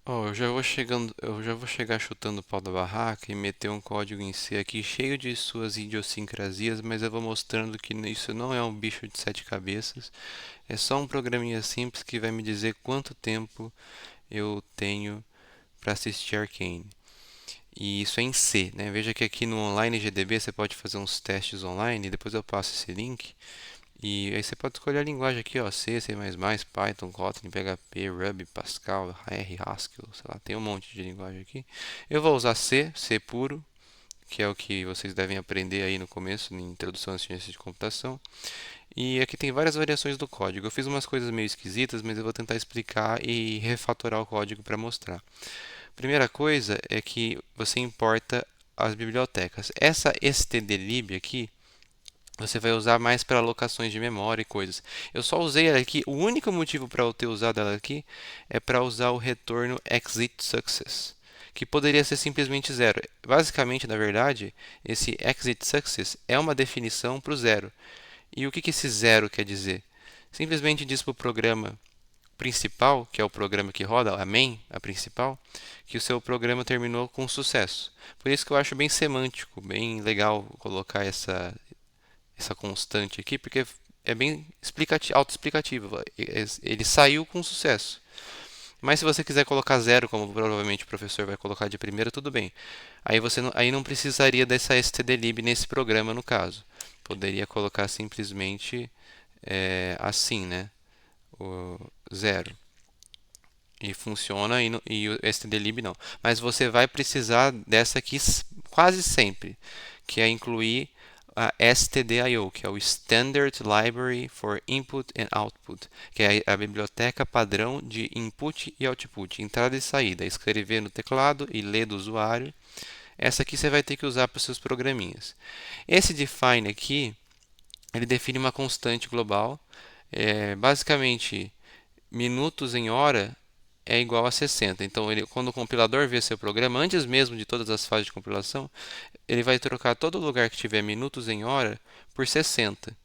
Ó, eu já vou chegar chutando o pau da barraca e meter um código em C aqui cheio de suas idiosincrasias, mas eu vou mostrando que isso não é um bicho de sete cabeças, é só um programinha simples que vai me dizer quanto tempo eu tenho para assistir Arcane. E isso é em C, né? Veja que aqui no Online GDB você pode fazer uns testes online, depois eu passo esse link. E aí você pode escolher a linguagem aqui, ó, C, C++, Python, Kotlin, PHP, Ruby, Pascal, R, Haskell, sei lá, tem um monte de linguagem aqui. Eu vou usar C, C puro, que é o que vocês devem aprender aí no começo, em Introdução à Ciência de Computação. E aqui tem várias variações do código. Eu fiz umas coisas meio esquisitas, mas eu vou tentar explicar e refatorar o código para mostrar. Primeira coisa é que você importa as bibliotecas. Essa stdlib aqui você vai usar mais para alocações de memória e coisas. Eu só usei ela aqui, o único motivo para eu ter usado ela aqui é para usar o retorno exit success, que poderia ser simplesmente zero. Basicamente, na verdade, esse exit success é uma definição para o zero. E o que esse zero quer dizer? Simplesmente diz para o programa principal, que é o programa que roda, a main, a principal, que o seu programa terminou com sucesso. Por isso que eu acho bem semântico, bem legal colocar essa constante aqui, porque é bem autoexplicativo. Ele saiu com sucesso. Mas se você quiser colocar zero, como provavelmente o professor vai colocar de primeira, tudo bem. Aí não precisaria dessa stdlib nesse programa, no caso. Poderia colocar simplesmente assim, né? O zero. E funciona e o stdlib não. Mas você vai precisar dessa aqui quase sempre, que é incluir a stdio, que é o Standard Library for Input and Output, que é a biblioteca padrão de input e output, entrada e saída, escrever no teclado e ler do usuário. Essa aqui você vai ter que usar para os seus programinhas. Esse define aqui, ele define uma constante global, basicamente minutos em hora é igual a 60. Então, quando o compilador vê seu programa, antes mesmo de todas as fases de compilação, ele vai trocar todo lugar que tiver minutos em hora por 60.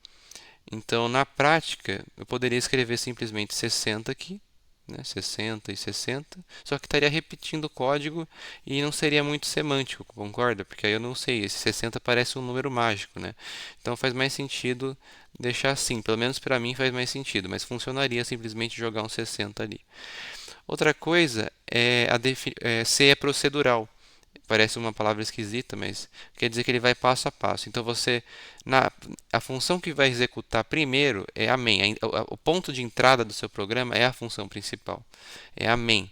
Então, na prática, eu poderia escrever simplesmente 60 aqui, né, 60 e 60, só que estaria repetindo o código e não seria muito semântico, concorda? Porque aí eu não sei, esse 60 parece um número mágico, né? Então faz mais sentido deixar assim, pelo menos para mim faz mais sentido, mas funcionaria simplesmente jogar um 60 ali. Outra coisa C é procedural. Parece uma palavra esquisita, mas quer dizer que ele vai passo a passo. Então a função que vai executar primeiro é a main. O ponto de entrada do seu programa é a função principal, é a main.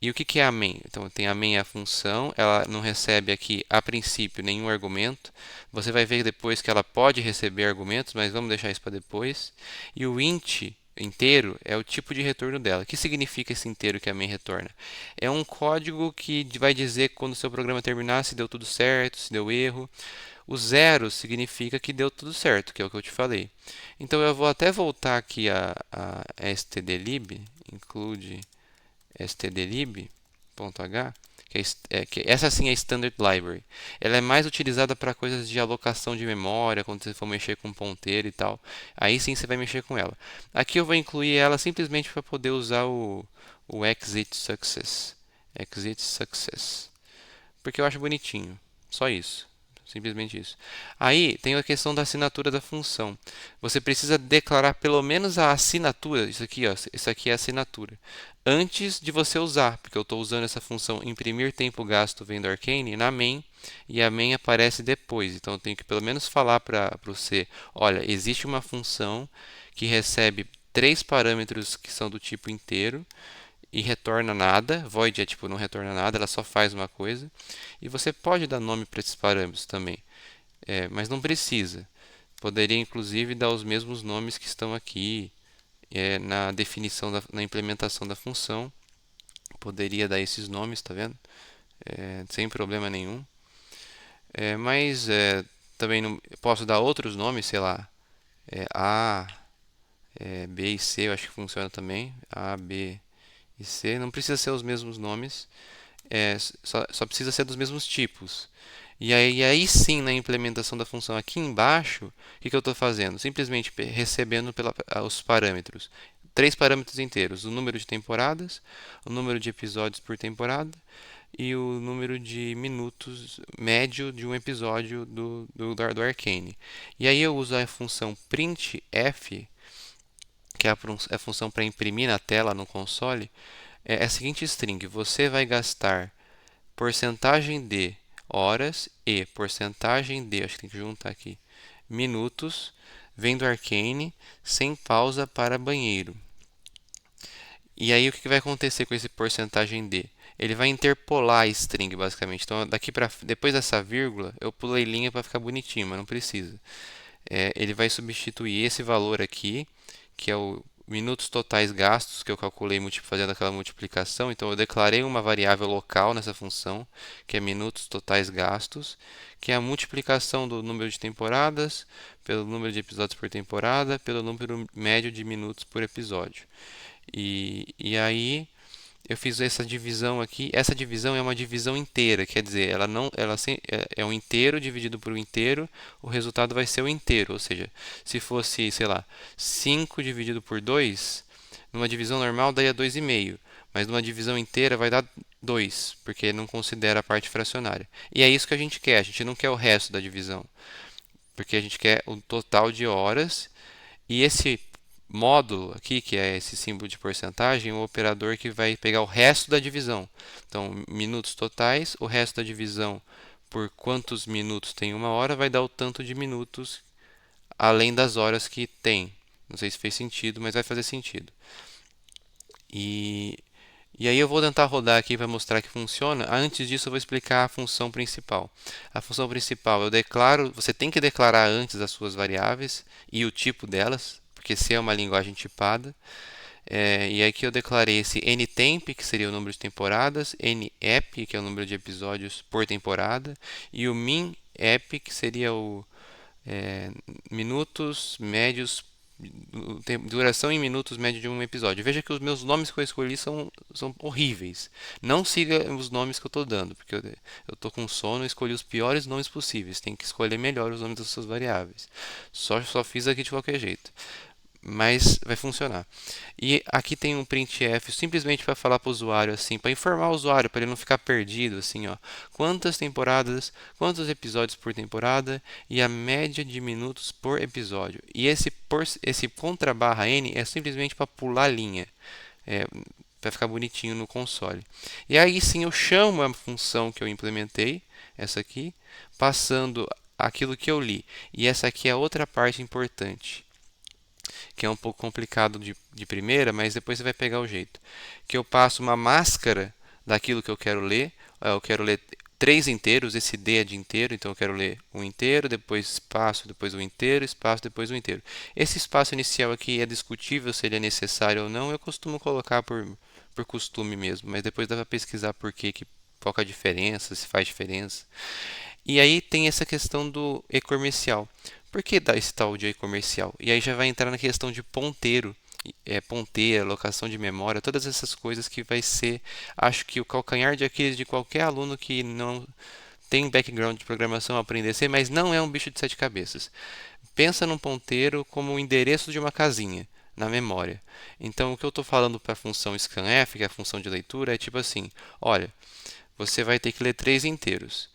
E o que é a main? Então tem a main é a função, ela não recebe aqui a princípio nenhum argumento. Você vai ver depois que ela pode receber argumentos, mas vamos deixar isso para depois. E o int inteiro é o tipo de retorno dela. O que significa esse inteiro que a main retorna? É um código que vai dizer quando o seu programa terminar se deu tudo certo, se deu erro. O zero significa que deu tudo certo, que é o que eu te falei. Então eu vou até voltar aqui a stdlib, include stdlib.h, que essa sim é Standard Library. Ela é mais utilizada para coisas de alocação de memória, quando você for mexer com ponteiro e tal. Aí sim você vai mexer com ela. Aqui eu vou incluir ela simplesmente para poder usar o exit success. Exit success. Porque eu acho bonitinho. Só isso. Simplesmente isso. Aí tem a questão da assinatura da função. Você precisa declarar pelo menos a assinatura. Isso aqui, ó, isso aqui é a assinatura. Antes de você usar, porque eu estou usando essa função imprimir tempo gasto vendo Arcane na main e a main aparece depois. Então eu tenho que pelo menos falar para o C: olha, existe uma função que recebe três parâmetros que são do tipo inteiro e retorna nada. Void é tipo não retorna nada, ela só faz uma coisa. E você pode dar nome para esses parâmetros também, mas não precisa. Poderia inclusive dar os mesmos nomes que estão aqui na definição, na implementação da função. Poderia dar esses nomes, tá vendo? Sem problema nenhum. Mas também não, posso dar outros nomes, sei lá, A, B e C, eu acho que funciona também. A, B e C. Não precisa ser os mesmos nomes. Só precisa ser dos mesmos tipos. E aí sim, na implementação da função aqui embaixo, o que eu estou fazendo? Simplesmente recebendo os parâmetros. três parâmetros inteiros: o número de temporadas, o número de episódios por temporada e o número de minutos médio de um episódio do Arcane. E aí eu uso a função printf, que é a função para imprimir na tela no console, é a seguinte string: você vai gastar porcentagem de horas e porcentagem de, acho que tem que juntar aqui, minutos, vendo Arcane, sem pausa para banheiro. E aí o que vai acontecer com esse porcentagem de? Ele vai interpolar a string basicamente. Então daqui para depois dessa vírgula, eu pulei linha para ficar bonitinho, mas não precisa. Ele vai substituir esse valor aqui, que é o minutos totais gastos que eu calculei fazendo aquela multiplicação. Então eu declarei uma variável local nessa função, que é minutos totais gastos, que é a multiplicação do número de temporadas pelo número de episódios por temporada pelo número médio de minutos por episódio. E aí eu fiz essa divisão aqui. Essa divisão é uma divisão inteira, quer dizer, ela não, ela é um inteiro dividido por um inteiro, o resultado vai ser o inteiro. Ou seja, se fosse, sei lá, 5 dividido por 2, numa divisão normal daria 2,5, mas numa divisão inteira vai dar 2, porque não considera a parte fracionária. E é isso que a gente quer, a gente não quer o resto da divisão, porque a gente quer o total de horas. E esse módulo aqui, que é esse símbolo de porcentagem, é um operador que vai pegar o resto da divisão. Então, minutos totais, o resto da divisão por quantos minutos tem uma hora vai dar o tanto de minutos além das horas que tem. Não sei se fez sentido, mas vai fazer sentido. E, e aí eu vou tentar rodar aqui para mostrar que funciona. Antes disso, eu vou explicar a função principal. A função principal, eu declaro, você tem que declarar antes as suas variáveis e o tipo delas, porque se é uma linguagem tipada. E aqui eu declarei esse ntemp, que seria o número de temporadas, nep, que é o número de episódios por temporada, e o minep, que seria o é, minutos médios, duração em minutos médio de um episódio. Veja que os meus nomes que eu escolhi são horríveis. Não siga os nomes que eu estou dando, porque eu estou com sono e escolhi os piores nomes possíveis. Tem que escolher melhor os nomes das suas variáveis. Só fiz aqui de qualquer jeito, mas vai funcionar. E aqui tem um printf simplesmente para falar para o usuário assim, para informar o usuário, para ele não ficar perdido assim, ó. Quantas temporadas, quantos episódios por temporada e a média de minutos por episódio. E esse contra barra n é simplesmente para pular linha. É, para ficar bonitinho no console. E aí sim eu chamo a função que eu implementei, essa aqui, passando aquilo que eu li. E essa aqui é a outra parte importante, que é um pouco complicado de primeira, mas depois você vai pegar o jeito. Que eu passo uma máscara daquilo que eu quero ler. Eu quero ler 3 inteiros, esse D é de inteiro, então eu quero ler um inteiro, depois espaço, depois um inteiro, espaço, depois um inteiro. Esse espaço inicial aqui é discutível se ele é necessário ou não, eu costumo colocar por costume mesmo, mas depois dá para pesquisar qual que é a diferença, se faz diferença. E aí tem essa questão do e-comercial. Por que dá esse tal de e-comercial? E aí já vai entrar na questão de ponteiro, ponteira, alocação de memória, todas essas coisas que vai ser, acho que o calcanhar de Aquiles de qualquer aluno que não tem background de programação aprender a ser, mas não é um bicho de 7 cabeças. Pensa num ponteiro como o endereço de uma casinha na memória. Então, o que eu estou falando para a função scanf, que é a função de leitura, é tipo assim: olha, você vai ter que ler 3 inteiros.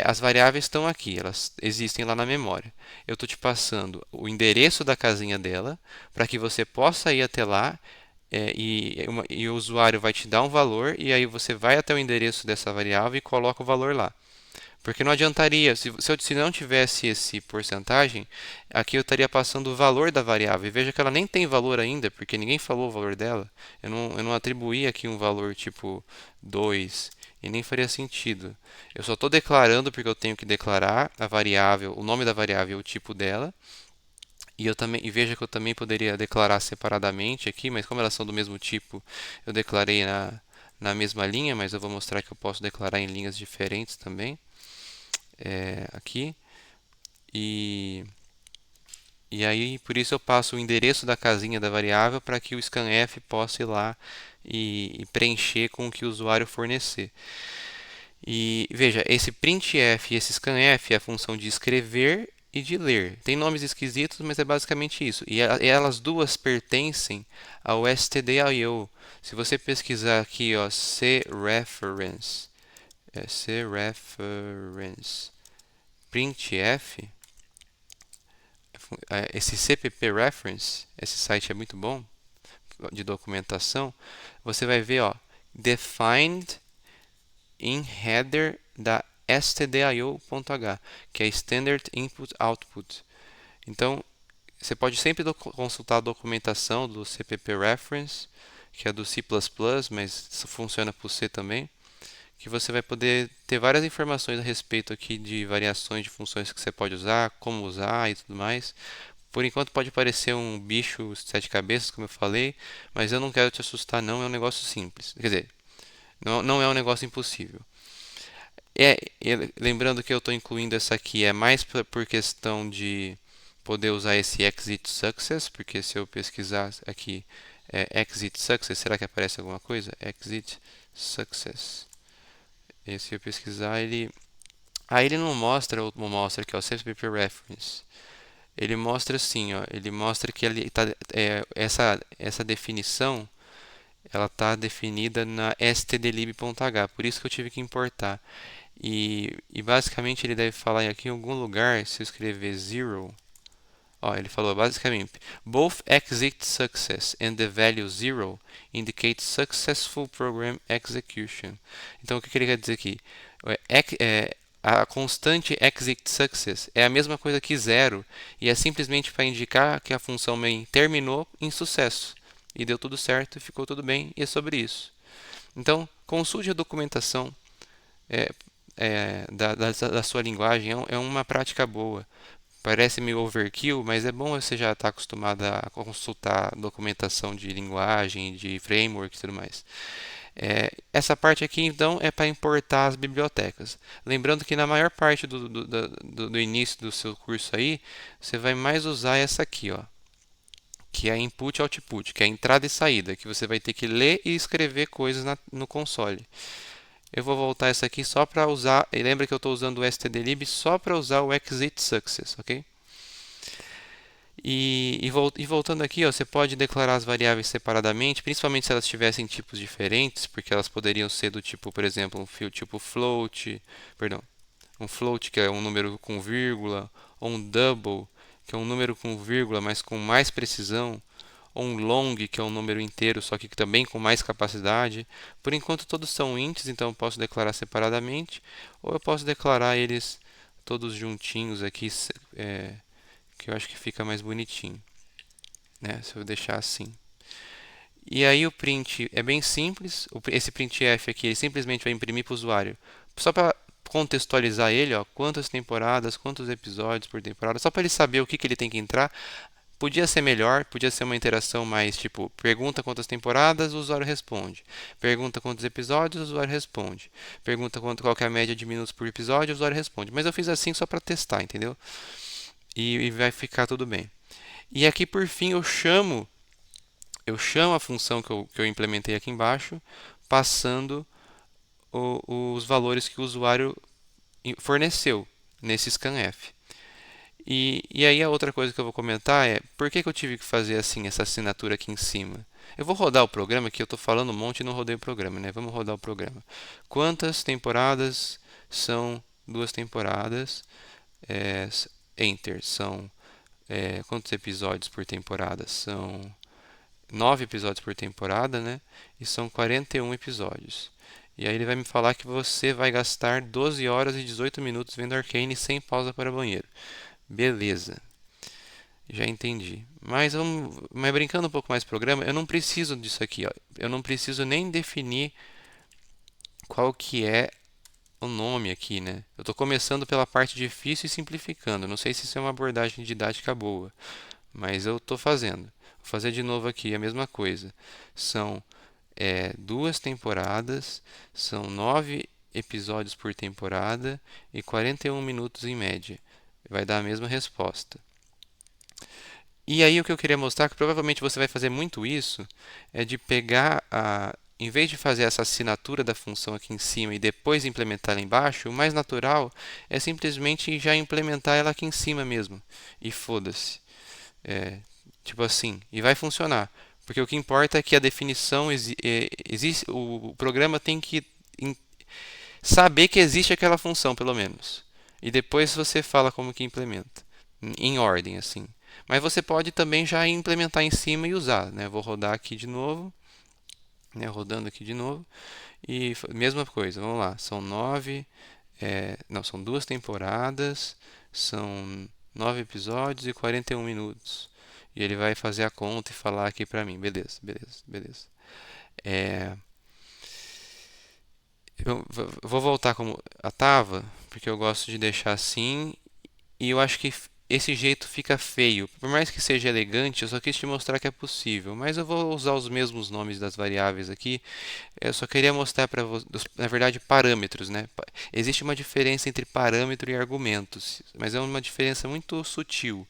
As variáveis estão aqui, elas existem lá na memória. Eu estou te passando o endereço da casinha dela para que você possa ir até lá, e o usuário vai te dar um valor e aí você vai até o endereço dessa variável e coloca o valor lá. Porque não adiantaria, se não tivesse esse porcentagem, aqui eu estaria passando o valor da variável. E veja que ela nem tem valor ainda, porque ninguém falou o valor dela. Eu não atribuí aqui um valor tipo 2 e nem faria sentido. Eu só estou declarando porque eu tenho que declarar a variável, o nome da variável e o tipo dela. E veja que eu também poderia declarar separadamente aqui, mas como elas são do mesmo tipo, eu declarei na mesma linha, mas eu vou mostrar que eu posso declarar em linhas diferentes também, aqui. E, e aí, por isso eu passo o endereço da casinha da variável para que o scanf possa ir lá e preencher com o que o usuário fornecer. E veja, esse printf e esse scanf é a função de escrever e de ler. Tem nomes esquisitos, mas é basicamente isso. E elas duas pertencem ao stdio. Se você pesquisar aqui, ó, creference, creference, printf, esse cpp reference, esse site é muito bom de documentação. Você vai ver, ó, defined in header da stdio.h, que é Standard Input Output. Então, você pode sempre consultar a documentação do CPP Reference, que é do C++, mas isso funciona para o C também, que você vai poder ter várias informações a respeito aqui de variações de funções que você pode usar, como usar e tudo mais. Por enquanto pode parecer um bicho de sete cabeças, como eu falei, mas eu não quero te assustar não, é um negócio simples. Quer dizer, não é um negócio impossível. Lembrando que eu estou incluindo essa aqui é mais por questão de poder usar esse exit success, porque se eu pesquisar aqui exit success, será que aparece alguma coisa? Exit success. E se eu pesquisar, ele não mostra, mostra aqui, ó, CPP reference. Ele mostra assim, ó, ele mostra que ele tá, essa definição ela está definida na stdlib.h, por isso que eu tive que importar. E basicamente ele deve falar aqui em algum lugar, se eu escrever zero, ó, ele falou basicamente, both exit success and the value zero indicate successful program execution. Então o que ele quer dizer aqui? A constante exit success é a mesma coisa que zero e é simplesmente para indicar que a função main terminou em sucesso e deu tudo certo, ficou tudo bem e é sobre isso. Então consulte a documentação é, da sua linguagem, é uma prática boa. Parece meio overkill, mas é bom você já estar acostumado a consultar documentação de linguagem, de framework e tudo mais. Essa parte aqui, então, é para importar as bibliotecas. Lembrando que na maior parte do início do seu curso aí, você vai mais usar essa aqui, ó, que é input e output, que é a entrada e saída, que você vai ter que ler e escrever coisas no console. Eu vou voltar essa aqui só para usar, e lembra que eu estou usando o stdlib só para usar o exit success, ok? E voltando aqui, ó, você pode declarar as variáveis separadamente, principalmente se elas tivessem tipos diferentes, porque elas poderiam ser do tipo, por exemplo, tipo float, perdão, um float que é um número com vírgula, ou um double, que é um número com vírgula, mas com mais precisão, ou um long, que é um número inteiro, só que também com mais capacidade. Por enquanto todos são ints, então eu posso declarar separadamente, ou eu posso declarar eles todos juntinhos aqui, que eu acho que fica mais bonitinho, né? Se eu deixar assim. E aí o print é bem simples. Esse printf aqui ele simplesmente vai imprimir para o usuário. Só para contextualizar ele, ó, quantas temporadas, quantos episódios por temporada, só para ele saber o que ele tem que entrar. Podia ser melhor, podia ser uma interação mais tipo, pergunta quantas temporadas, o usuário responde. Pergunta quantos episódios, o usuário responde. Pergunta qual que é a média de minutos por episódio, o usuário responde. Mas eu fiz assim só para testar, entendeu? E vai ficar tudo bem. E aqui por fim eu chamo a função que eu implementei aqui embaixo, passando os valores que o usuário forneceu nesse scanf. E aí a outra coisa que eu vou comentar é por que eu tive que fazer assim essa assinatura aqui em cima. Eu vou rodar o programa, que eu estou falando um monte e não rodei o programa, né? Vamos rodar o programa. Quantas temporadas são duas temporadas? É, enter. São quantos episódios por temporada? São 9 episódios por temporada, né? E são 41 episódios. E aí ele vai me falar que você vai gastar 12 horas e 18 minutos vendo Arcane sem pausa para banheiro. Beleza, já entendi. Mas brincando um pouco mais do programa, eu não preciso disso aqui, ó. Eu não preciso nem definir qual que é o nome aqui, né? Eu estou começando pela parte difícil e simplificando. Não sei se isso é uma abordagem didática boa, mas eu estou fazendo. Vou fazer de novo aqui a mesma coisa. São duas temporadas, são 9 episódios por temporada e 41 minutos em média. Vai dar a mesma resposta. E aí o que eu queria mostrar, que provavelmente você vai fazer muito isso, é de pegar a em vez de fazer essa assinatura da função aqui em cima e depois implementar lá embaixo, o mais natural é simplesmente já implementar ela aqui em cima mesmo. E foda-se. É, tipo assim, e vai funcionar. Porque o que importa é que a definição existe, o programa tem que saber que existe aquela função, pelo menos. E depois você fala como que implementa, em ordem assim. Mas você pode também já implementar em cima e usar, né? Vou rodar aqui de novo, né? Rodando aqui de novo e mesma coisa. Vamos lá, são não, são 2 temporadas, são 9 episódios e 41 minutos. E ele vai fazer a conta e falar aqui pra mim. Beleza, beleza, beleza. É, eu vou voltar como estava, porque eu gosto de deixar assim. E eu acho que esse jeito fica feio. Por mais que seja elegante, eu só quis te mostrar que é possível. Mas eu vou usar os mesmos nomes das variáveis aqui. Eu só queria mostrar para você, na verdade, parâmetros, né? Existe uma diferença entre parâmetro e argumentos, mas é uma diferença muito sutil.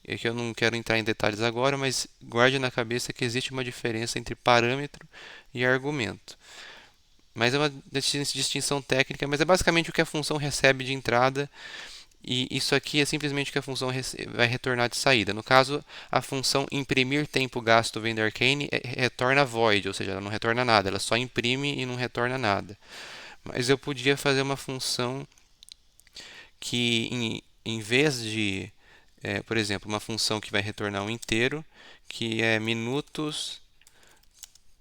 É que eu não quero entrar em detalhes agora, mas guarde na cabeça que existe uma diferença entre parâmetro e argumento. Mas é uma distinção técnica, mas é basicamente o que a função recebe de entrada e isso aqui é simplesmente o que a função vai retornar de saída. No caso, a função imprimir tempo gasto vem da Arcane retorna void, ou seja, ela não retorna nada, ela só imprime e não retorna nada. Mas eu podia fazer uma função que, em vez de, por exemplo, uma função que vai retornar um inteiro, que é minutos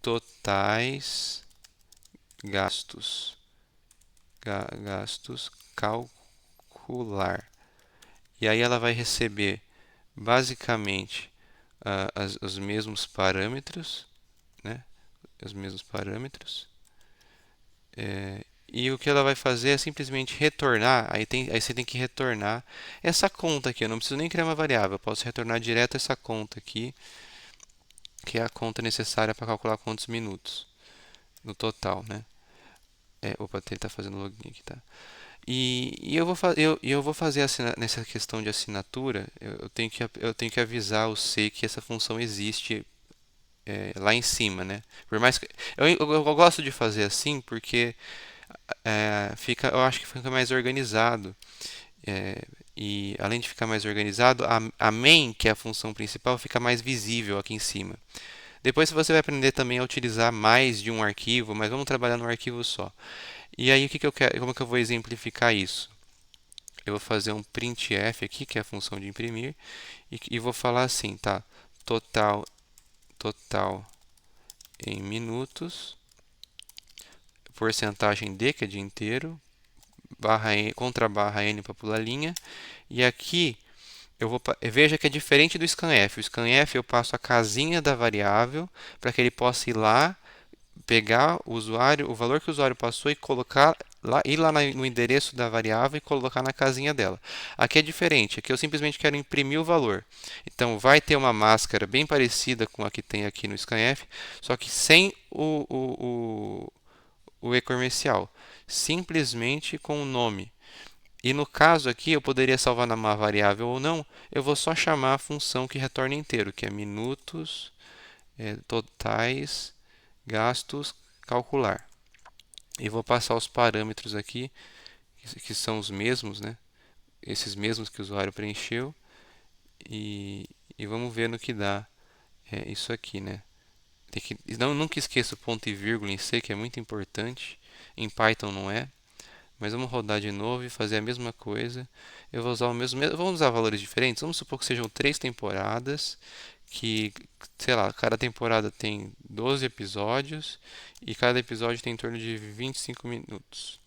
totais gastos, gastos calcular. E aí ela vai receber basicamente os mesmos parâmetros, né? Os mesmos parâmetros. E o que ela vai fazer é simplesmente retornar. Aí você tem que retornar essa conta aqui. Eu não preciso nem criar uma variável. Eu posso retornar direto essa conta aqui, que é a conta necessária para calcular quantos minutos no total, né? Opa, ele está fazendo login aqui, tá? E eu vou fazer nessa questão de assinatura, eu tenho que avisar o C que essa função existe lá em cima, né? Por mais que eu gosto de fazer assim porque eu acho que fica mais organizado. é, e além de ficar mais organizado, a main, que é a função principal, fica mais visível aqui em cima. Depois você vai aprender também a utilizar mais de um arquivo, mas vamos trabalhar num arquivo só. E aí o que que eu quero, como que eu vou exemplificar isso? Eu vou fazer um printf aqui, que é a função de imprimir, e vou falar assim, tá? Total em minutos, porcentagem D, que é de inteiro, contra barra N para pular linha. E aqui veja que é diferente do scanf. O scanf eu passo a casinha da variável para que ele possa ir lá, pegar o valor que o usuário passou e colocar lá, ir lá no endereço da variável e colocar na casinha dela. Aqui é diferente, aqui eu simplesmente quero imprimir o valor. Então vai ter uma máscara bem parecida com a que tem aqui no scanf, só que sem o e-comercial, simplesmente com o nome. E no caso aqui, eu poderia salvar numa variável ou não, eu vou só chamar a função que retorna inteiro, que é minutos totais gastos calcular. E vou passar os parâmetros aqui, que são os mesmos, né? Esses mesmos que o usuário preencheu. E vamos ver no que dá isso aqui, né? Nunca esqueça o ponto e vírgula em C, que é muito importante. Em Python não é. Mas vamos rodar de novo e fazer a mesma coisa. Eu vou usar o mesmo. Vamos usar valores diferentes. Vamos supor que sejam 3 temporadas. Que, sei lá, cada temporada tem 12 episódios. E cada episódio tem em torno de 25 minutos.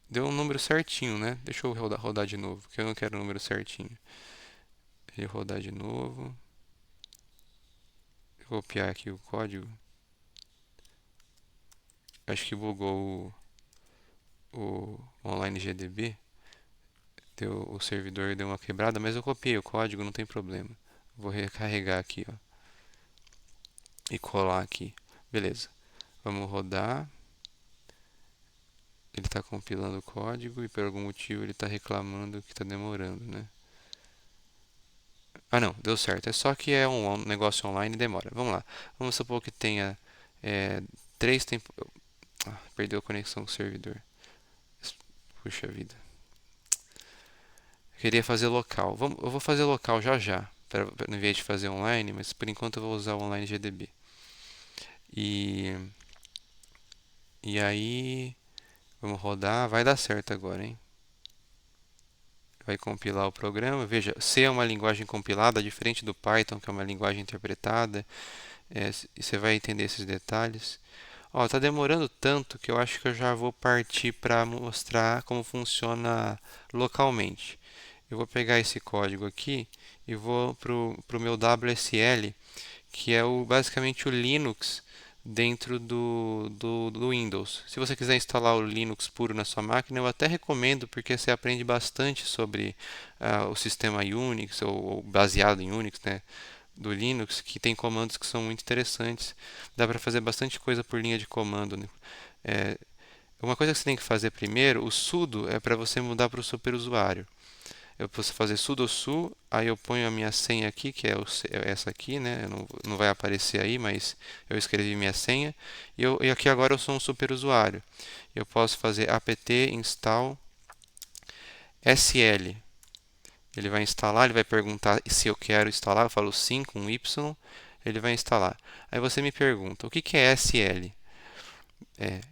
Deu um número certinho, né? Deixa eu rodar de novo, porque eu não quero o número certinho. Vou rodar de novo. Vou copiar aqui o código. Acho que bugou o online GDB. O servidor deu uma quebrada, mas eu copiei o código, não tem problema. Vou recarregar aqui, ó, e colar aqui. Beleza. Vamos rodar. Ele está compilando o código e por algum motivo ele está reclamando que está demorando, né? Ah, não, deu certo. É só que é um negócio online e demora. Vamos lá. Vamos supor que tenha é, três tempo... perdeu a conexão com o servidor. Puxa vida. Eu queria fazer local. Eu vou fazer local já já, em vez de fazer online, mas por enquanto eu vou usar o online GDB. E, e aí, vamos rodar. Vai dar certo agora, hein? Vai compilar o programa. Veja, C é uma linguagem compilada, diferente do Python, que é uma linguagem interpretada. E você vai entender esses detalhes. Ó, tá demorando tanto que eu acho que eu já vou partir para mostrar como funciona localmente. Eu vou pegar esse código aqui e vou pro meu WSL, que é basicamente o Linux dentro do Windows. Se você quiser instalar o Linux puro na sua máquina, eu até recomendo, porque você aprende bastante sobre o sistema Unix, ou baseado em Unix, né, do Linux, que tem comandos que são muito interessantes. Dá para fazer bastante coisa por linha de comando, né? É, uma coisa que você tem que fazer primeiro, o sudo é para você mudar para o superusuário. Eu posso fazer sudo su, aí eu ponho a minha senha aqui, que é essa aqui, né? Não vai aparecer aí, mas eu escrevi minha senha. E aqui agora eu sou um superusuário. Eu posso fazer apt install sl. Ele vai instalar, ele vai perguntar se eu quero instalar. Eu falo sim com Y, ele vai instalar. Aí você me pergunta, o que que é SL?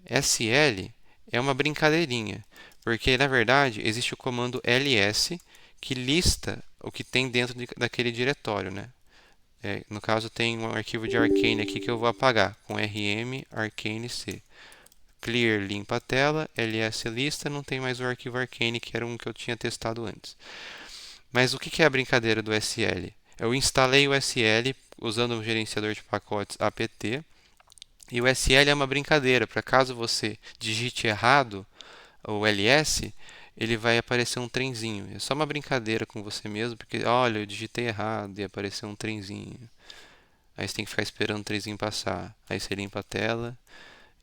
SL é uma brincadeirinha, porque na verdade existe o comando ls que lista o que tem dentro daquele diretório, né? No caso tem um arquivo de Arcane aqui que eu vou apagar com rm arcane c. Clear limpa a tela, ls lista, não tem mais o arquivo Arcane que era um que eu tinha testado antes. Mas o que é a brincadeira do SL? Eu instalei o SL usando o gerenciador de pacotes apt. E o SL é uma brincadeira, para caso você digite errado o ls, ele vai aparecer um trenzinho. É só uma brincadeira com você mesmo, porque olha, eu digitei errado e apareceu um trenzinho. Aí você tem que ficar esperando o trenzinho passar. Aí você limpa a tela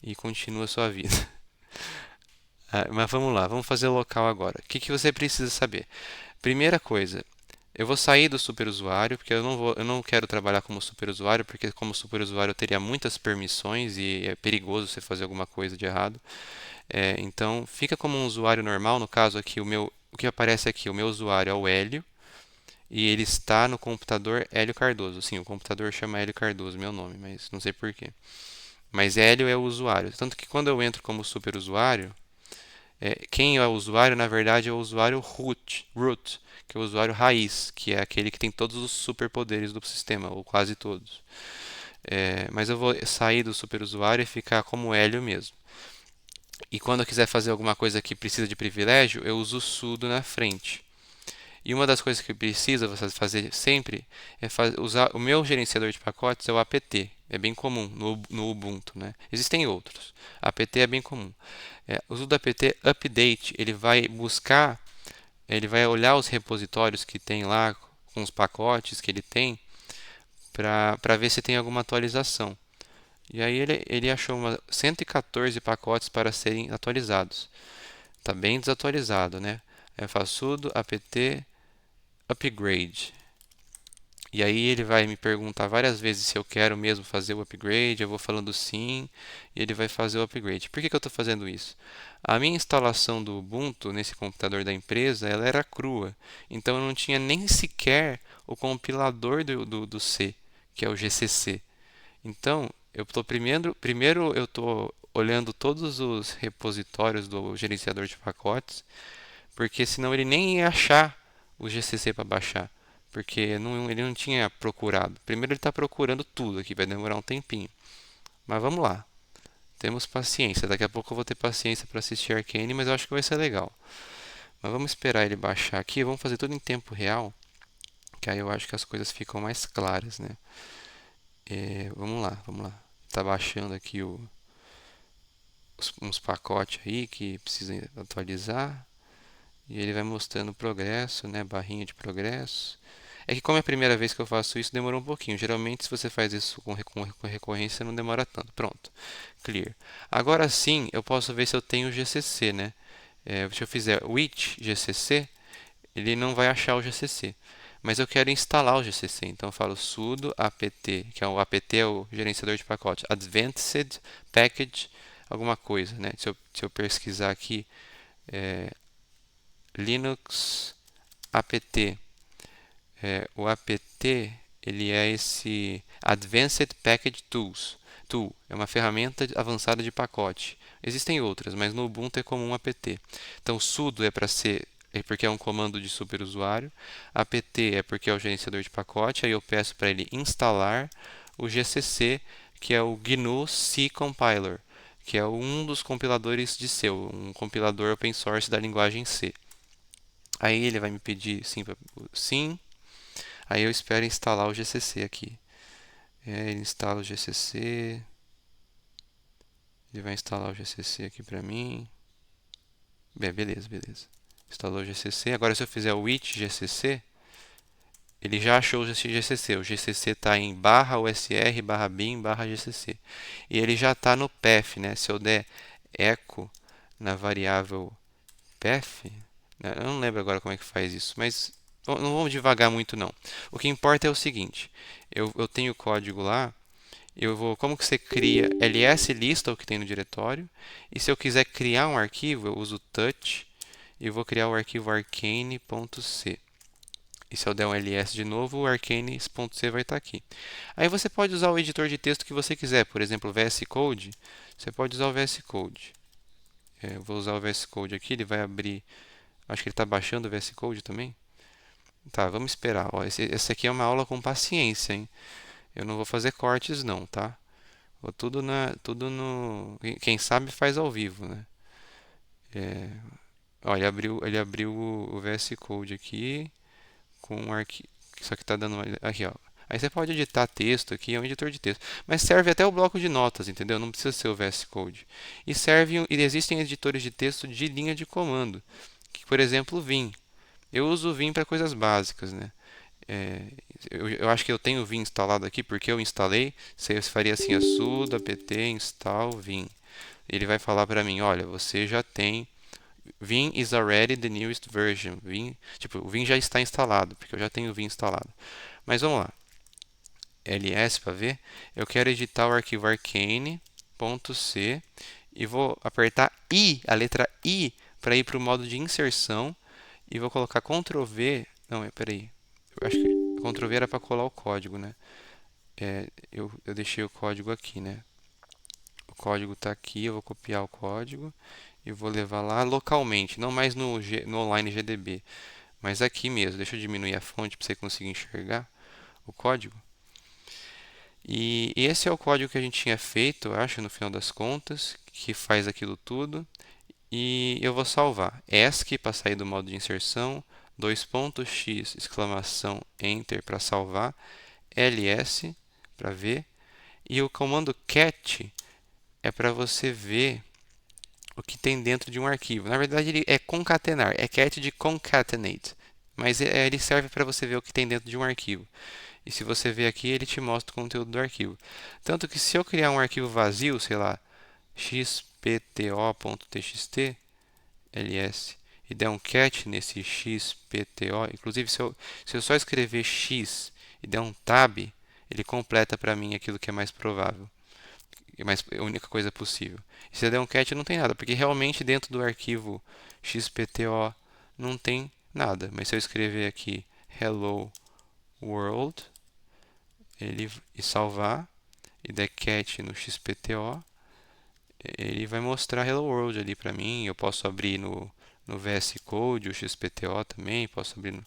e continua a sua vida. Mas vamos lá, vamos fazer o local agora. O que você precisa saber? Primeira coisa, eu vou sair do superusuário, porque eu não quero trabalhar como superusuário, porque como superusuário eu teria muitas permissões e é perigoso você fazer alguma coisa de errado. Então, fica como um usuário normal. No caso aqui, o que aparece aqui, o meu usuário é o Hélio e ele está no computador Hélio Cardoso. Sim, o computador chama Hélio Cardoso, meu nome, mas não sei por quê. Mas Hélio é o usuário. Tanto que quando eu entro como superusuário, quem é o usuário, na verdade, é o usuário root, que é o usuário raiz, que é aquele que tem todos os superpoderes do sistema, ou quase todos. Mas eu vou sair do superusuário e ficar como Hélio mesmo. E quando eu quiser fazer alguma coisa que precisa de privilégio, eu uso o sudo na frente. E uma das coisas que precisa você fazer sempre é usar o meu gerenciador de pacotes é o apt. É bem comum no Ubuntu, né? Existem outros. Apt é bem comum. O uso do apt update, ele vai olhar os repositórios que tem lá com os pacotes que ele tem para ver se tem alguma atualização. E aí ele achou 114 pacotes para serem atualizados. Está bem desatualizado, né? Eu faço sudo apt upgrade. E aí ele vai me perguntar várias vezes se eu quero mesmo fazer o upgrade. Eu vou falando sim e ele vai fazer o upgrade. Por que eu estou fazendo isso? A minha instalação do Ubuntu nesse computador da empresa, ela era crua. Então eu não tinha nem sequer o compilador do C, que é o GCC. Então eu estou primeiro eu estou olhando todos os repositórios do gerenciador de pacotes, porque senão ele nem ia achar o GCC para baixar, porque ele não tinha procurado. Primeiro ele está procurando tudo aqui, vai demorar um tempinho. Mas vamos lá, temos paciência. Daqui a pouco eu vou ter paciência para assistir Arcane, mas eu acho que vai ser legal. Mas vamos esperar ele baixar aqui, vamos fazer tudo em tempo real, que aí eu acho que as coisas ficam mais claras, né? Vamos lá, vamos lá. Está baixando aqui uns pacotes aí que precisam atualizar. E ele vai mostrando o progresso, né? Barrinha de progresso. É que como é a primeira vez que eu faço isso, demorou um pouquinho. Geralmente, se você faz isso com recorrência, não demora tanto. Pronto. Clear. Agora sim, eu posso ver se eu tenho GCC, né? Se eu fizer with GCC, ele não vai achar o GCC. mas eu quero instalar o GCC. Então eu falo sudo apt, que é o apt é o gerenciador de pacote, advanced package alguma coisa, né? Se eu pesquisar aqui Linux apt, o apt ele é esse Advanced Package Tool, é uma ferramenta avançada de pacote. Existem outras, mas no Ubuntu é comum apt. Então sudo é porque é um comando de superusuário, apt é porque é o gerenciador de pacote, aí eu peço para ele instalar o GCC, que é o GNU C Compiler, que é um dos compiladores de C, um compilador open source da linguagem C. Aí ele vai me pedir sim. Aí eu espero instalar o GCC aqui. Ele instala o GCC. Ele vai instalar o GCC aqui para mim. Bem, beleza, beleza. Instalou o GCC. Agora se eu fizer o it GCC, ele já achou o GCC. O GCC está em /usr /bin /gcc. E ele já está no path, né? Se eu der echo na variável path, né? Eu não lembro agora como é que faz isso, mas não vamos devagar muito não. O que importa é o seguinte: eu tenho o código lá. Como que você cria? ls lista o que tem no diretório. E se eu quiser criar um arquivo, eu uso touch e vou criar o arquivo arcane.c. E se eu der um ls de novo, o arcane.c vai estar aqui. Aí você pode usar o editor de texto que você quiser, por exemplo, VS Code. Você pode usar o VS Code. Eu vou usar o VS Code aqui, ele vai abrir. Acho que ele está baixando o VS Code também. Tá, vamos esperar. Ó, esse aqui é uma aula com paciência, hein? Eu não vou fazer cortes não, tá? Tudo no. Quem sabe faz ao vivo, né? Ó, ele abriu o VS Code aqui com um arquivo. Só que tá dando aqui, ó. Aí você pode editar texto aqui, é um editor de texto. Mas serve até o bloco de notas, entendeu? Não precisa ser o VS Code. E existem editores de texto de linha de comando. Que, por exemplo, o Vim. Eu uso o Vim para coisas básicas, né? É, eu acho que eu tenho o Vim instalado aqui porque eu instalei. Você faria assim, sudo apt install Vim. Ele vai falar para mim, olha, você já tem Vim is already the newest version. Tipo, o Vim já está instalado, porque eu já tenho o Vim instalado. Mas vamos lá. ls para ver. Eu quero editar o arquivo arcane.c e vou apertar I, a letra I, para ir para o modo de inserção e vou colocar Ctrl V. Não, peraí. Eu acho que Ctrl V era para colar o código, né? Eu deixei o código aqui, né? O código está aqui, eu vou copiar o código e vou levar lá localmente, não mais no online GDB, mas aqui mesmo. Deixa eu diminuir a fonte para você conseguir enxergar o código. E esse é o código que a gente tinha feito, eu acho, no final das contas, que faz aquilo tudo. E eu vou salvar ESC para sair do modo de inserção, x exclamação enter para salvar, ls para ver, e o comando cat é para você ver o que tem dentro de um arquivo. Na verdade, ele é concatenar, é cat de concatenate, mas ele serve para você ver o que tem dentro de um arquivo. E se você ver aqui, ele te mostra o conteúdo do arquivo. Tanto que se eu criar um arquivo vazio, sei lá, xpto.txt, ls, e der um cat nesse xpto, inclusive se eu só escrever x e der um tab, ele completa para mim aquilo que é mais provável, a única coisa possível. E se eu der um cat não tem nada, porque realmente dentro do arquivo xpto não tem nada. Mas se eu escrever aqui hello world e salvar e der cat no xpto, ele vai mostrar Hello World ali para mim. Eu posso abrir no VS Code o XPTO também, posso abrir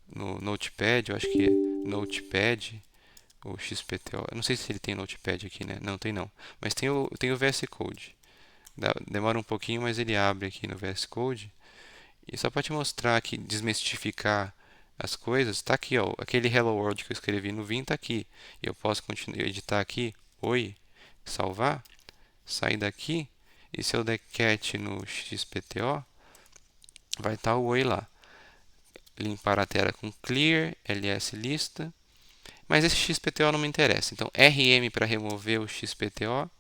no Notepad, eu acho que é Notepad, o XPTO. Eu não sei se ele tem Notepad aqui, né? Não, tem não. Mas tem o VS Code. Demora um pouquinho, mas ele abre aqui no VS Code. E só para te mostrar aqui, desmistificar as coisas, está aqui, ó, aquele Hello World que eu escrevi no Vim está aqui. E eu posso continuar editar aqui, oi, salvar, sair daqui, e se eu der cat no xpto, vai estar o oi lá. Limpar a tela com clear, ls lista, mas esse xpto não me interessa. Então rm para remover o xpto,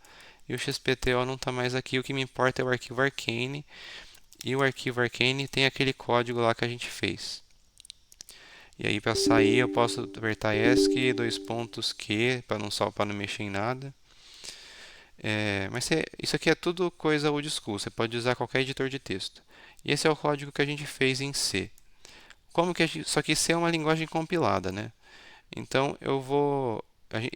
e o xpto não está mais aqui. O que me importa é o arquivo arcane, e o arquivo arcane tem aquele código lá que a gente fez. E aí para sair eu posso apertar ESC, dois pontos Q, para não salvar, para não mexer em nada. Mas isso aqui é tudo coisa old school, você pode usar qualquer editor de texto. E esse é o código que a gente fez em C. Só que C é uma linguagem compilada, né? Então eu vou.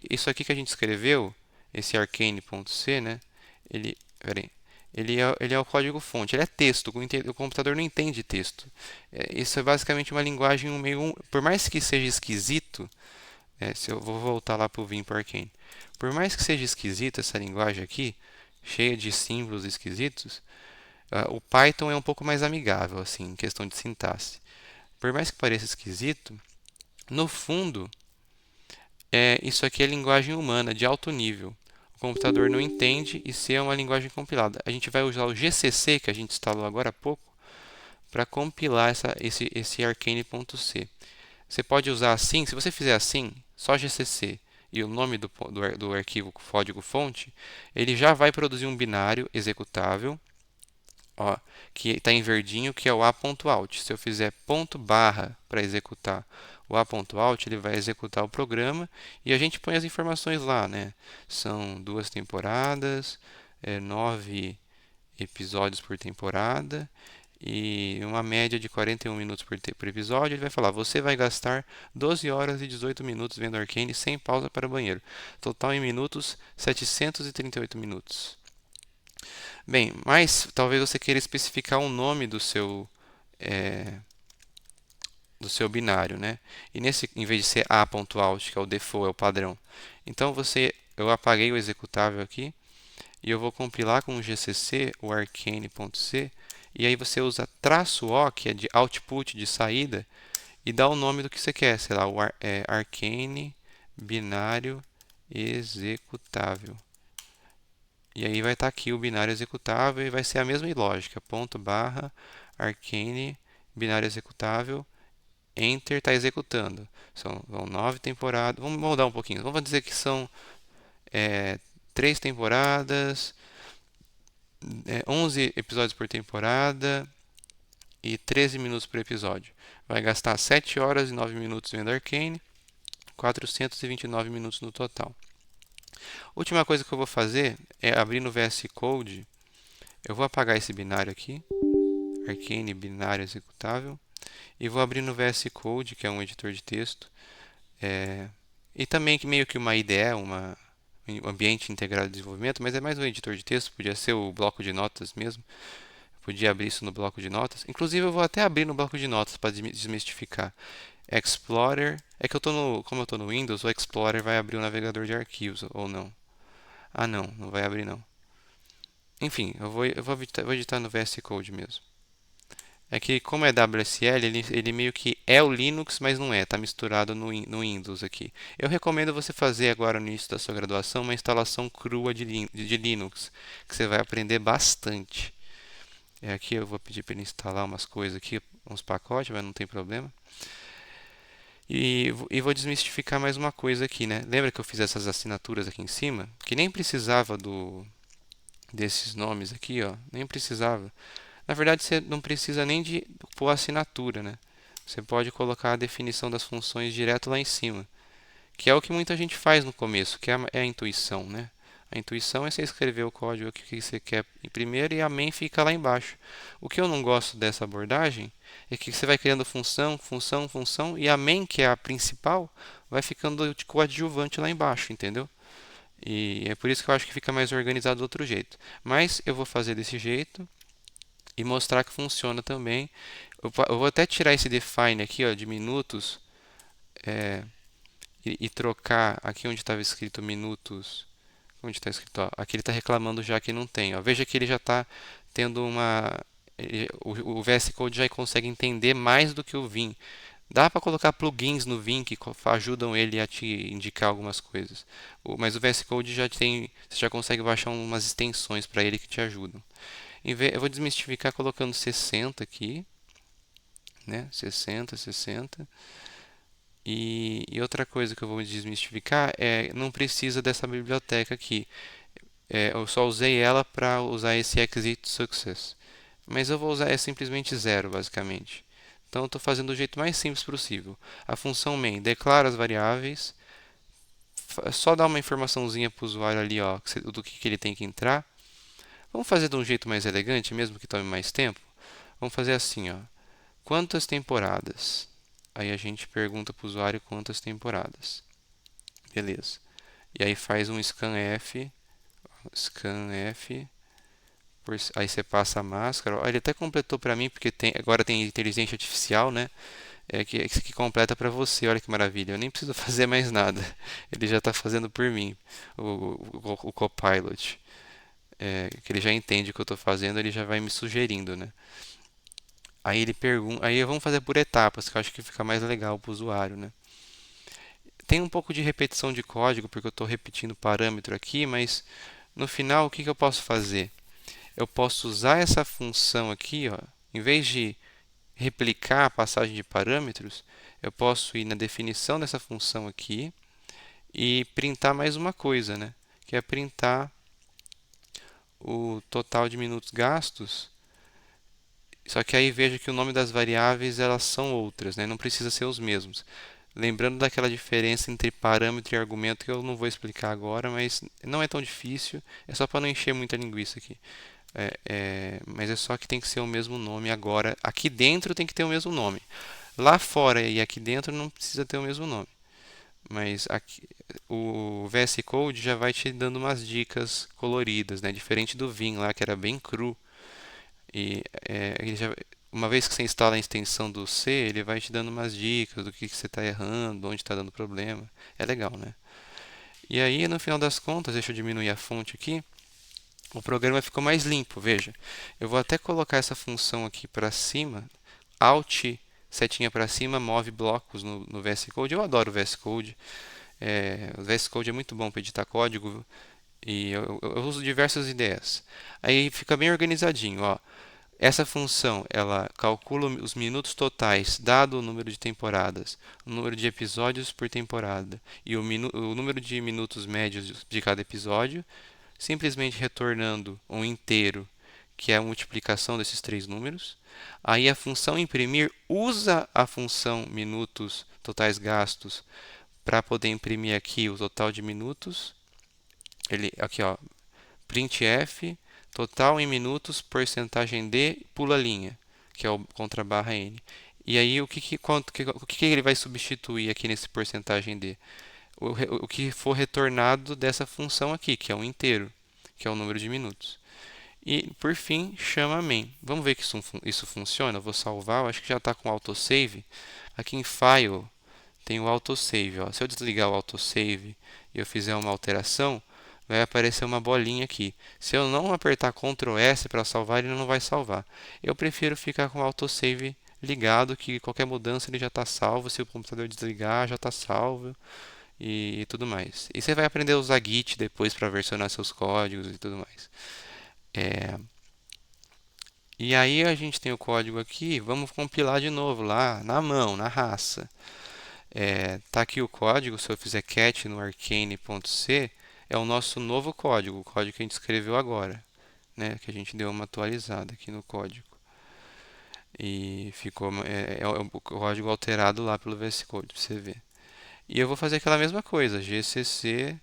Isso aqui que a gente escreveu, esse arcane.c, né? Peraí, ele é o código fonte, ele é texto, o computador não entende texto. Isso é basicamente uma linguagem meio. Por mais que seja esquisito, se eu vou voltar lá para o Vim para Arcane. Por mais que seja esquisita essa linguagem aqui, cheia de símbolos esquisitos, o Python é um pouco mais amigável, assim, em questão de sintaxe. Por mais que pareça esquisito, no fundo, isso aqui é linguagem humana de alto nível. O computador não entende e C é uma linguagem compilada. A gente vai usar o GCC, que a gente instalou agora há pouco, para compilar esse arcane.c. Você pode usar assim, se você fizer assim, só GCC e o nome do arquivo código-fonte, ele já vai produzir um binário executável, ó, que está em verdinho, que é o a.out. Se eu fizer ponto barra para executar o a.out, ele vai executar o programa e a gente põe as informações lá, né? São 2 temporadas, 9 episódios por temporada e uma média de 41 minutos por episódio. Ele vai falar: você vai gastar 12 horas e 18 minutos vendo Arcane sem pausa para banheiro. Total em minutos, 738 minutos. Bem, mas talvez você queira especificar o nome é, do seu binário, né? E nesse, em vez de ser a.out, que é o default, é o padrão. Então eu apaguei o executável aqui e eu vou compilar com o GCC, o arcane.c, e aí você usa "-o", que é de output, de saída, e dá o nome do que você quer, sei lá, arcane binário executável. E aí vai estar aqui o binário executável e vai ser a mesma lógica, ponto barra arcane binário executável, enter está executando. São 9 temporadas, vamos mudar um pouquinho, vamos dizer que são 3 temporadas, 11 episódios por temporada e 13 minutos por episódio. Vai gastar 7 horas e 9 minutos vendo Arcane, 429 minutos no total. Última coisa que eu vou fazer é abrir no VS Code. Eu vou apagar esse binário aqui, Arcane binário executável, e vou abrir no VS Code, que é um editor de texto, e também meio que uma IDE, um ambiente integrado de desenvolvimento, mas é mais um editor de texto, podia ser o bloco de notas mesmo. Podia abrir isso no bloco de notas. Inclusive, eu vou até abrir no bloco de notas para desmistificar. Explorer. É que como eu estou no Windows, o Explorer vai abrir o navegador de arquivos, ou não? Ah, não, não vai abrir não. Enfim, vou editar no VS Code mesmo. É que como é WSL, ele meio que é o Linux, mas não é, está misturado no Windows aqui. Eu recomendo você fazer agora no início da sua graduação uma instalação crua de Linux, que você vai aprender bastante. Aqui eu vou pedir para ele instalar umas coisas aqui, uns pacotes, mas não tem problema. E vou desmistificar mais uma coisa aqui, né? Lembra que eu fiz essas assinaturas aqui em cima? Que nem precisava desses nomes aqui, ó. Nem precisava. Na verdade, você não precisa nem de pôr a assinatura, né? Você pode colocar a definição das funções direto lá em cima, que é o que muita gente faz no começo, que é a intuição, né? A intuição é você escrever o código que você quer em primeiro e a main fica lá embaixo. O que eu não gosto dessa abordagem é que você vai criando função, função, função e a main, que é a principal, vai ficando de coadjuvante lá embaixo, entendeu? E é por isso que eu acho que fica mais organizado do outro jeito. Mas eu vou fazer desse jeito e mostrar que funciona também. Eu vou até tirar esse define aqui, ó, de minutos, e trocar aqui onde estava escrito minutos. Onde está escrito? Ó, aqui ele está reclamando já que não tem. Ó. Veja que ele já está tendo uma. O VS Code já consegue entender mais do que o Vim. Dá para colocar plugins no Vim que ajudam ele a te indicar algumas coisas. Mas o VS Code já tem. Você já consegue baixar umas extensões para ele que te ajudam. Eu vou desmistificar colocando 60 aqui. Né? 60, 60. E outra coisa que eu vou desmistificar é não precisa dessa biblioteca aqui. Eu só usei ela para usar esse exit success. Mas eu vou usar simplesmente zero, basicamente. Então eu estou fazendo do jeito mais simples possível. A função main declara as variáveis, só dá uma informaçãozinha para o usuário ali, ó, do que ele tem que entrar. Vamos fazer de um jeito mais elegante, mesmo que tome mais tempo? Vamos fazer assim, ó. Quantas temporadas? Aí a gente pergunta para o usuário quantas temporadas. Beleza. E aí faz um scanf, aí você passa a máscara. Ó, ele até completou para mim, porque agora tem inteligência artificial, né? Que completa para você. Olha que maravilha. Eu nem preciso fazer mais nada. Ele já está fazendo por mim, o Copilot. Que ele já entende o que eu estou fazendo, ele já vai me sugerindo, né? Aí ele pergunta, aí vamos fazer por etapas, que eu acho que fica mais legal para o usuário, né? Tem um pouco de repetição de código, porque eu estou repetindo parâmetro aqui, mas no final o que eu posso fazer? Eu posso usar essa função aqui, ó, em vez de replicar a passagem de parâmetros, eu posso ir na definição dessa função aqui e printar mais uma coisa, né? Que é printar o total de minutos gastos. Só que aí veja que o nome das variáveis elas são outras, né? Não precisa ser os mesmos. Lembrando daquela diferença entre parâmetro e argumento que eu não vou explicar agora, mas não é tão difícil. É só para não encher muita linguiça aqui. Mas é só que tem que ser o mesmo nome agora. Aqui dentro tem que ter o mesmo nome. Lá fora e aqui dentro não precisa ter o mesmo nome. Mas aqui, o VS Code já vai te dando umas dicas coloridas, né? Diferente do Vim lá, que era bem cru. E uma vez que você instala a extensão do C, ele vai te dando umas dicas do que você está errando, onde está dando problema. É legal, né? E aí, no final das contas, deixa eu diminuir a fonte aqui. O programa ficou mais limpo, veja. Eu vou até colocar essa função aqui para cima. Alt, setinha para cima, move blocos no VS Code. Eu adoro o VS Code. O VS Code é muito bom para editar código e eu uso diversas ideias. Aí fica bem organizadinho, ó. Essa função, ela calcula os minutos totais, dado o número de temporadas, o número de episódios por temporada e o número de minutos médios de cada episódio, simplesmente retornando um inteiro, que é a multiplicação desses três números. Aí a função imprimir usa a função minutos totais gastos para poder imprimir aqui o total de minutos. Ele aqui, ó, printf total em minutos, porcentagem de, pula linha, que é o contra barra n. E aí o que ele vai substituir aqui nesse porcentagem d? O que for retornado dessa função aqui, que é um inteiro, que é o número de minutos. E por fim, chama main. Vamos ver que isso funciona. Eu vou salvar, eu acho que já está com autosave. Aqui em File tem o autosave. Ó. Se eu desligar o autosave e eu fizer uma alteração, vai aparecer uma bolinha aqui. Se eu não apertar Ctrl S para salvar, ele não vai salvar. Eu prefiro ficar com o autosave ligado, que qualquer mudança ele já está salvo. Se o computador desligar, já está salvo e tudo mais. E você vai aprender a usar Git depois para versionar seus códigos e tudo mais. É, e aí a gente tem o código aqui, vamos compilar de novo lá, na mão, na raça. Tá aqui o código, se eu fizer cat no arcane.c, é o nosso novo código, o código que a gente escreveu agora, né? Que a gente deu uma atualizada aqui no código. E ficou o código alterado lá pelo VS Code, para você ver. E eu vou fazer aquela mesma coisa, gcc-c,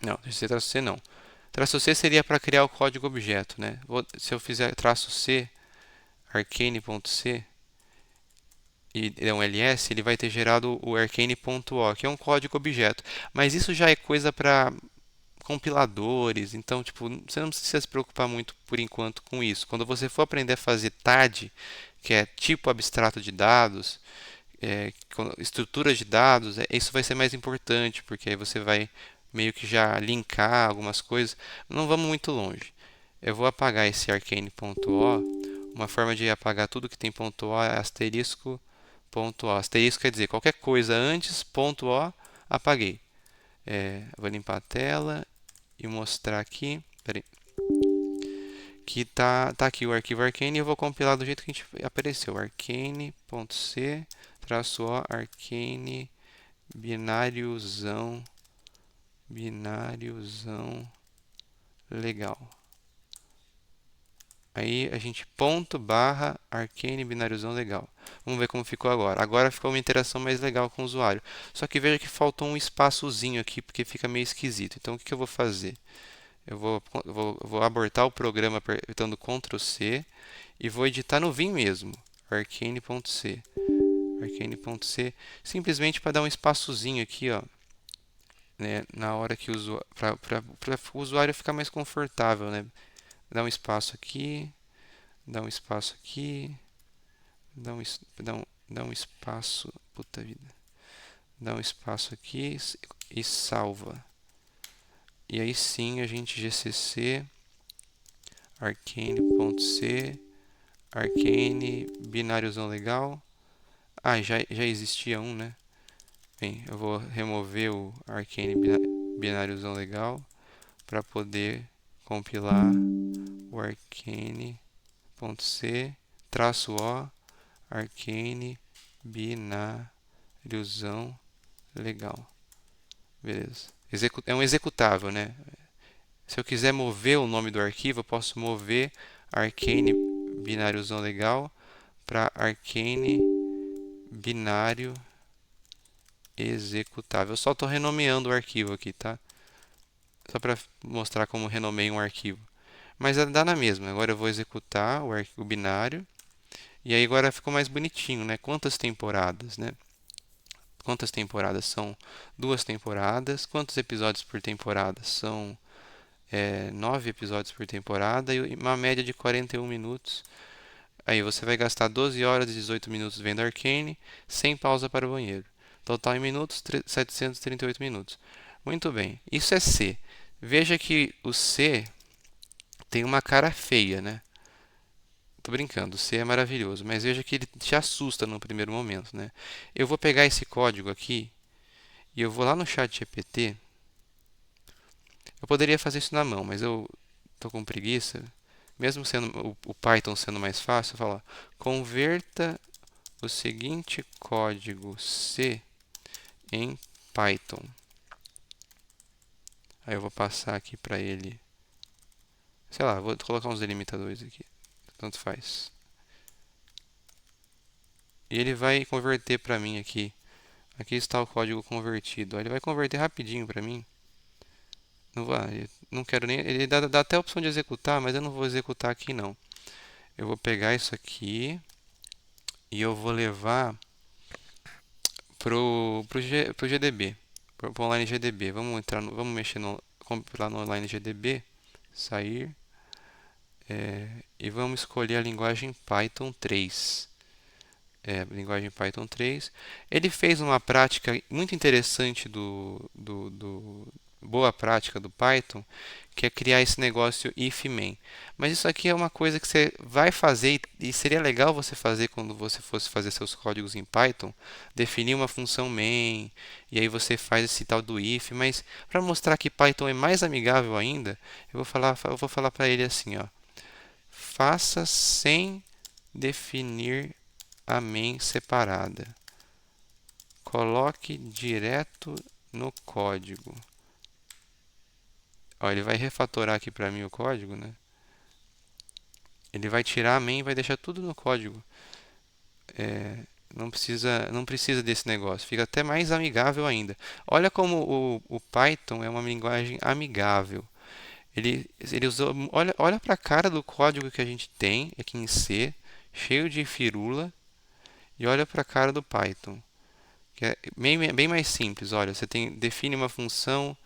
não, gcc-c não. Traço C seria para criar o código objeto, né? Se eu fizer traço C, arcane.c, e é um ls, ele vai ter gerado o arcane.o, que é um código objeto. Mas isso já é coisa para compiladores, então tipo, você não precisa se preocupar muito por enquanto com isso. Quando você for aprender a fazer TAD, que é tipo abstrato de dados, estruturas de dados, isso vai ser mais importante, porque aí você vai meio que já linkar algumas coisas. Não vamos muito longe. Eu vou apagar esse arcane.o. Uma forma de apagar tudo que tem ponto .o é asterisco ponto .o. Asterisco quer dizer qualquer coisa antes ponto .o, apaguei. Vou limpar a tela e mostrar aqui. Peraí. Que tá aqui o arquivo Arcane e eu vou compilar do jeito que a gente apareceu. Arcane.c traço O Arcane bináriozão legal. Aí a gente ponto barra arcane bináriozão legal. Vamos ver como ficou agora. Agora ficou uma interação mais legal com o usuário. Só que veja que faltou um espaçozinho aqui porque fica meio esquisito. Então o que que eu vou fazer? Eu vou abortar o programa apertando Ctrl C e vou editar no Vim mesmo. Arcane.c. Arcane.c. Simplesmente para dar um espaçozinho aqui, ó, né, na hora que o usuário ficar mais confortável, né? Dá um espaço aqui, dá um espaço aqui, dá um espaço, puta vida, dá um espaço aqui e salva. E aí sim a gente gcc arcane.c arcane bináriozão legal. Ah, já existia um, né? Bem, eu vou remover o arcane bináriozão legal para poder compilar o arcane.c traço O arcane bináriozão legal. Beleza. É um executável, né? Se eu quiser mover o nome do arquivo, eu posso mover arcane bináriozão legal para arcane binário executável. Eu só estou renomeando o arquivo aqui, tá? Só para mostrar como renomeio um arquivo. Mas dá na mesma. Agora eu vou executar o binário. E aí agora ficou mais bonitinho, né? Quantas temporadas, né? Quantas temporadas? São 2 temporadas. Quantos episódios por temporada? São 9 episódios por temporada e uma média de 41 minutos. Aí você vai gastar 12 horas e 18 minutos vendo Arcane, sem pausa para o banheiro. Total em minutos, 738 minutos. Muito bem, isso é C. Veja que o C tem uma cara feia, né? Tô brincando, o C é maravilhoso, mas veja que ele te assusta no primeiro momento, né? Eu vou pegar esse código aqui e eu vou lá no chat GPT. Eu poderia fazer isso na mão, mas eu tô com preguiça. Mesmo sendo o Python sendo mais fácil, eu falo, ó, converta o seguinte código C em Python. Aí eu vou passar aqui para ele, sei lá, vou colocar uns delimitadores aqui, tanto faz. E ele vai converter para mim aqui. Aqui está o código convertido. Aí ele vai converter rapidinho para mim. Não vai, não quero nem. Ele dá até a opção de executar, mas eu não vou executar aqui não. Eu vou pegar isso aqui e eu vou levar pro GDB, pro online GDB. Vamos entrar, vamos mexer lá no online GDB, sair e vamos escolher a linguagem Python 3. Linguagem Python 3. Ele fez uma prática muito interessante boa prática do Python, que é criar esse negócio if main. Mas isso aqui é uma coisa que você vai fazer e seria legal você fazer quando você fosse fazer seus códigos em Python, definir uma função main e aí você faz esse tal do if. Mas para mostrar que Python é mais amigável ainda, eu vou falar para ele assim, ó, faça sem definir a main separada. Coloque direto no código. Ó, ele vai refatorar aqui para mim o código, né? Ele vai tirar a main e vai deixar tudo no código. Não precisa desse negócio. Fica até mais amigável ainda. Olha como o Python é uma linguagem amigável. Ele usou, olha para a cara do código que a gente tem aqui em C, cheio de firula, e olha para a cara do Python, que é bem mais simples. Olha, define uma função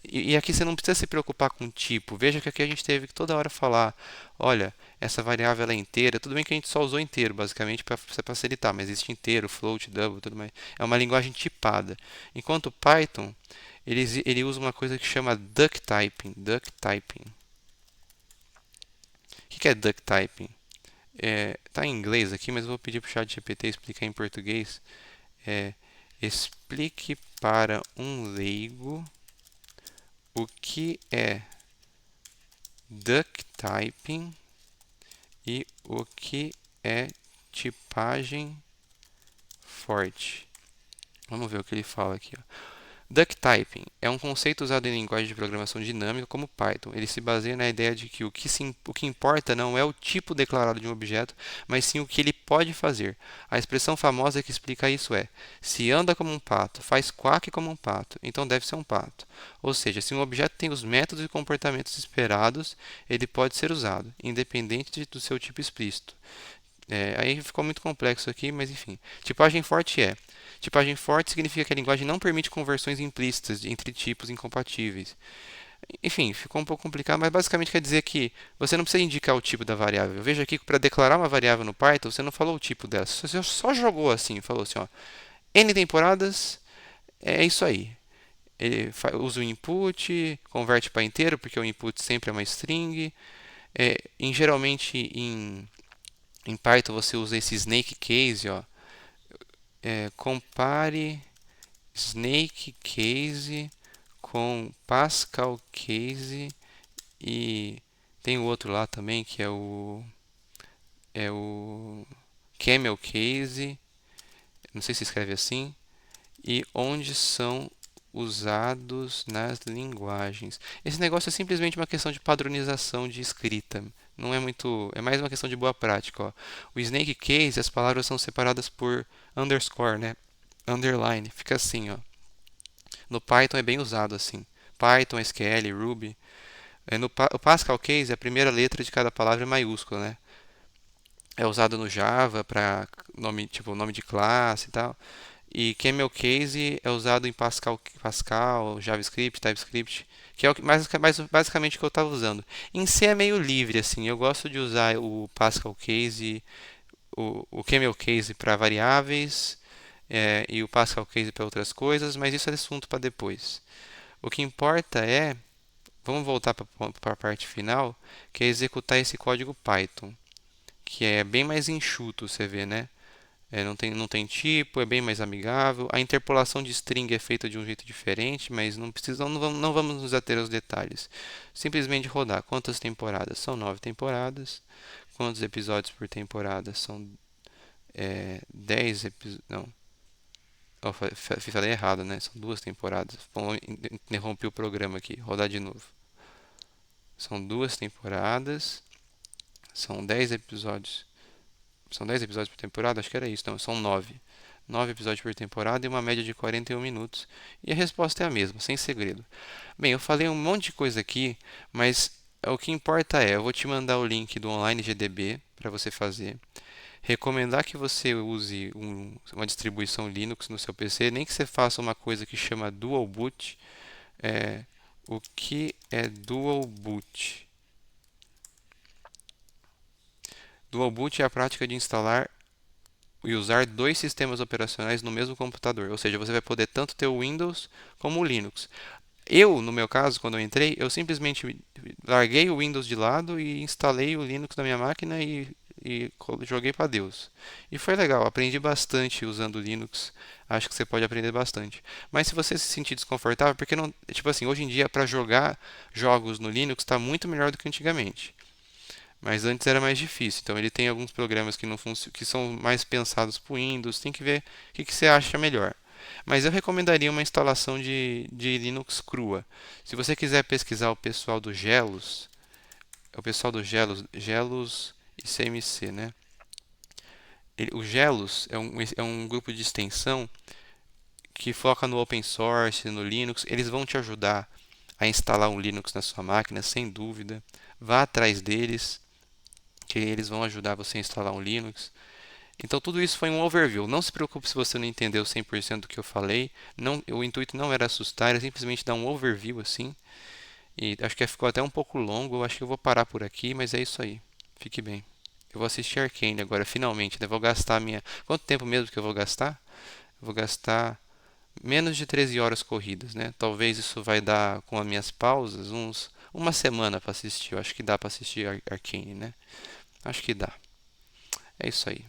e aqui você não precisa se preocupar com tipo. Veja que aqui a gente teve que toda hora falar, olha, essa variável ela é inteira. Tudo bem que a gente só usou inteiro, basicamente, para facilitar, mas existe inteiro, float, double, tudo mais. É uma linguagem tipada. Enquanto o Python, ele usa uma coisa que chama duck typing. Duck typing. O que é duck typing? Tá em inglês aqui, mas eu vou pedir para o chat GPT explicar em português. Explique para um leigo o que é duck typing e o que é tipagem forte. Vamos ver o que ele fala aqui, ó. Duck Typing é um conceito usado em linguagem de programação dinâmica como Python. Ele se baseia na ideia de que o que importa não é o tipo declarado de um objeto, mas sim o que ele pode fazer. A expressão famosa que explica isso é: se anda como um pato, faz quack como um pato, então deve ser um pato. Ou seja, se um objeto tem os métodos e comportamentos esperados, ele pode ser usado, independente do seu tipo explícito. Aí ficou muito complexo aqui, mas enfim. Tipagem forte é. Tipagem forte significa que a linguagem não permite conversões implícitas entre tipos incompatíveis. Enfim, ficou um pouco complicado, mas basicamente quer dizer que você não precisa indicar o tipo da variável. Veja aqui que para declarar uma variável no Python, você não falou o tipo dela. Você só jogou assim, falou assim, ó, N temporadas, é isso aí. Ele usa o input, converte para inteiro, porque o input sempre é uma string. Geralmente em Python você usa esse snake case, ó. Compare snake case com Pascal case e tem o outro lá também que é o camel case, não sei se escreve assim, e onde são usados nas linguagens. Esse negócio é simplesmente uma questão de padronização de escrita. Não é muito, é mais uma questão de boa prática, ó. O snake case, as palavras são separadas por underscore, né? Underline, fica assim, ó. No Python é bem usado assim. Python, SQL, Ruby. O Pascal Case, a primeira letra de cada palavra é maiúscula, né? É usado no Java para nome, tipo, nome de classe e tal. E Camel Case é usado em Pascal, JavaScript, TypeScript, que é o que basicamente o que eu estava usando. Em C é meio livre, assim. Eu gosto de usar o Pascal Case, o Camel Case para variáveis, e o Pascal Case para outras coisas, mas isso é assunto para depois. O que importa é, vamos voltar para a parte final, que é executar esse código Python, que é bem mais enxuto, você vê, né? Não tem tipo, é bem mais amigável. A interpolação de string é feita de um jeito diferente, mas não vamos nos ater aos detalhes. Simplesmente rodar. Quantas temporadas? São 9 temporadas. Quantos episódios por temporada? São 10 episódios. Não, falei errado, né? São 2 temporadas. Bom, interrompi o programa aqui. Rodar de novo. São 2 temporadas. São 10 episódios. São 10 episódios por temporada? Acho que era isso. Não, são 9. 9 episódios por temporada e uma média de 41 minutos. E a resposta é a mesma, sem segredo. Bem, eu falei um monte de coisa aqui, mas o que importa é, eu vou te mandar o link do Online GDB para você fazer. Recomendar que você use uma distribuição Linux no seu PC, nem que você faça uma coisa que chama Dual Boot. É, o que é Dual Boot? Dual Boot é a prática de instalar e usar 2 sistemas operacionais no mesmo computador. Ou seja, você vai poder tanto ter o Windows como o Linux. No meu caso, quando eu entrei, eu simplesmente larguei o Windows de lado e instalei o Linux na minha máquina e joguei para Deus. E foi legal, aprendi bastante usando o Linux. Acho que você pode aprender bastante. Mas se você se sentir desconfortável, porque não, tipo assim, hoje em dia para jogar jogos no Linux está muito melhor do que antigamente. Mas antes era mais difícil. Então ele tem alguns programas que não que são mais pensados para o Windows. Tem que ver o que você acha melhor. Mas eu recomendaria uma instalação de Linux crua. Se você quiser pesquisar o pessoal do Gelos, é o pessoal do Gelos e CMC, né? O Gelos é um grupo de extensão que foca no open source, no Linux. Eles vão te ajudar a instalar um Linux na sua máquina, sem dúvida. Vá atrás deles, que eles vão ajudar você a instalar um Linux. Então, tudo isso foi um overview. Não se preocupe se você não entendeu 100% do que eu falei. Não, o intuito não era assustar, era simplesmente dar um overview assim. E acho que ficou até um pouco longo. Eu acho que eu vou parar por aqui, mas é isso aí. Fique bem. Eu vou assistir Arcane agora, finalmente, né? Vou gastar a minha. Quanto tempo mesmo que eu vou gastar? Eu vou gastar menos de 13 horas corridas, né? Talvez isso vai dar, com as minhas pausas, uma semana para assistir. Eu acho que dá para assistir Arcane, né? Acho que dá. É isso aí.